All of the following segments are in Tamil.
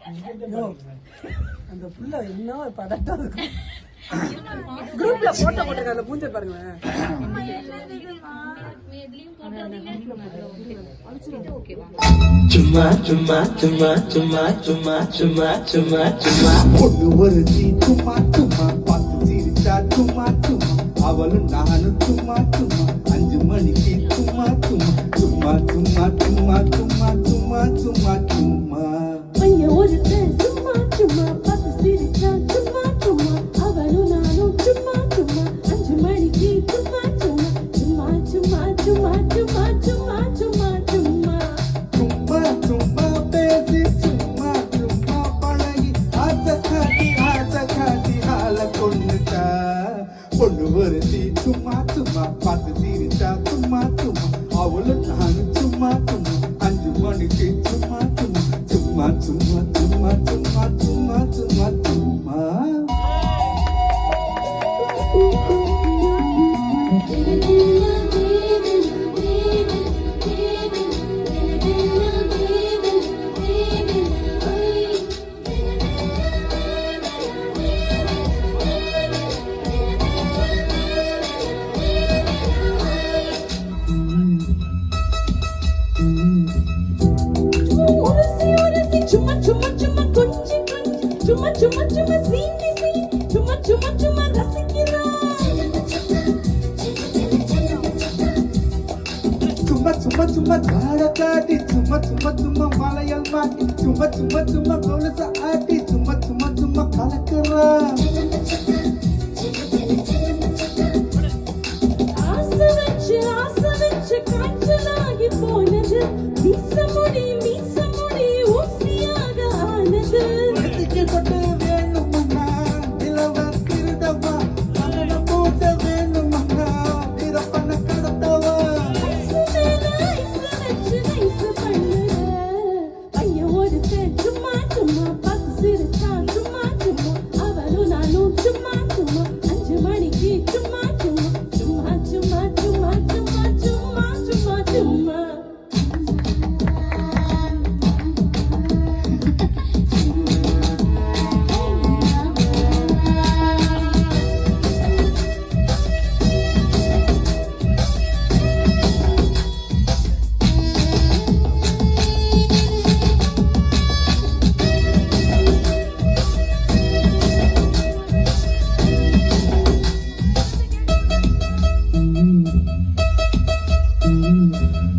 அந்த புள்ள என்ன பதட்டம் இருக்கும். குரூப்ல போட்டோ போட்டுருக்காங்க, மூஞ்ச பாருங்களேன். சும்மா சும்மா சும்மா சும்மா சும்மா சும்மா சும்மா சும்மா பொண்ணு ஒரு சும்மா சும்மா பார்த்து சிரிச்சா சும்மா சும்மா அவளும் நானும் சும்மா சும்மா 5 மணிக்கு சும்மா சும்மா சும்மா சும்மா சும்மா சும்மா சும்மா சும்மா சும்மா பையன் ஒருத்தன் சும்மா சும்மா பார்த்து சிரிச்சா சும்மா சும்மா அவளும் நானும் சும்மா சும்மா 5 மணிக்கு சும்மா சும்மா சும்மா சும்மா சும்மா சும்மா சும்மா சும்மா சும்மா சும்மா சும்மா பேசி சும்மா சும்மா பழகி ஆசை காட்டி ஆள கொண்டுட்டா பொண்ணு ஒரு சும்மா சும்மா பார்த்து சிரிச்சா சும்மா சும்மா அவளும் நானும் சும்மா சும்மா 5 மணிக்கு சும்மா சும்மா சும்மா சும்மா சும்மா சும்மா சும்மா சும்மா சும்மா சும்மா சும்மா சும்மா கொஞ்சி கொஞ்சி சும்மா சும்மா சும்மா சீனி சீனி சும்மா சும்மா சும்மா ரசிக்கிறான் சும்மா சும்மா சும்மா காட்டி சும்மா சும்மா சும்மா மலையல் மாட்டி சும்மா சும்மா சும்மா கொலுச ஆட்டி சும்மா சும்மா சும்மா கலக்குறா ஆசை வச்சு காய்ச்சலாகி போனது மீச முடி ஊசியாக ஆனது பட்டு வேணுமண்ணா நிலவ திருடவா மகன போட்ட வேணுமண்ணா பிறப்பன கடத்தவா ஐசு மேல ஐசு வச்சு நைசு பண்ணுற பையன் ஒருத்தன் சும்மா சும்மா பார்த்து சிரிச்சான் சும்மா சும்மா அவளும் நானும் சும்மா சும்மா 5 மணிக்கு சும்மா சும்மா சும்மா சும்மா சும்மா சும்மா சும்மா சும்மா சும்மா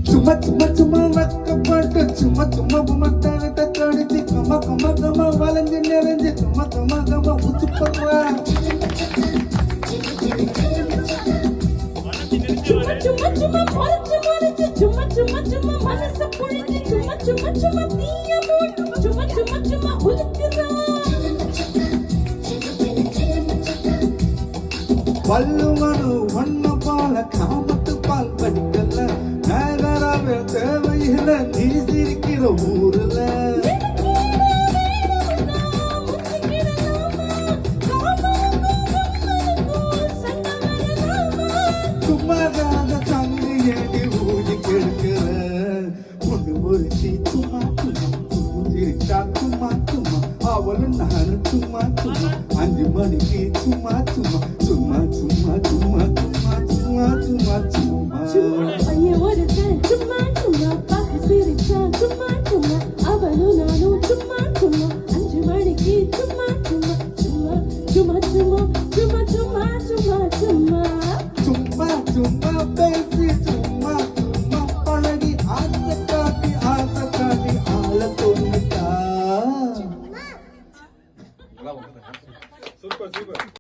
சும்மா சும்மா சும்மா வெக்கப்பட்டு சும்மா சும்மா உமத்தானத்தை கடிச்சு கம்மா கம்மா கம்மா வளைஞ்சு நிறைஞ்சு கம்மா கம்மா கம்மா ஊத்து போடுறா சும்மா சும்மா சும்மா முறைச்சு சும்மா சும்மா சும்மா மனச புழிஞ்சு சும்மா சும்மா சும்மா தீய மூட்டு சும்மா சும்மா சும்மா உலுக்குறான் வள்ளுவனு ஒன்ன பால காமத்து பால் படிக்கல நகராவே தேவையில்ல நீ சிரிக்கிற ஊருல சும்மாதாத சங்கு ஏடி ஊதி கெடுக்கிற பொண்ணு ஒரு சும்மா சும்மா சிரிச்சா சும்மா சும்மா அவளும் நானும் சும்மா சும்மா 5 மணிக்கு சும்மா சும்மா சும்மா சும்மா சும்மா சும்மா சும்மா சும்மா சும்மா பையன் ஒருத்தன் சும்மா சும்மா பார்த்து சிரிச்சான் சும்மா சும்மா அவளும் நானும் சும்மா சும்மா 5 மணிக்கு சும்மா சும்மா சும்மா சும்மா சும்மா சும்மா சும்மா சும்மா சும்மா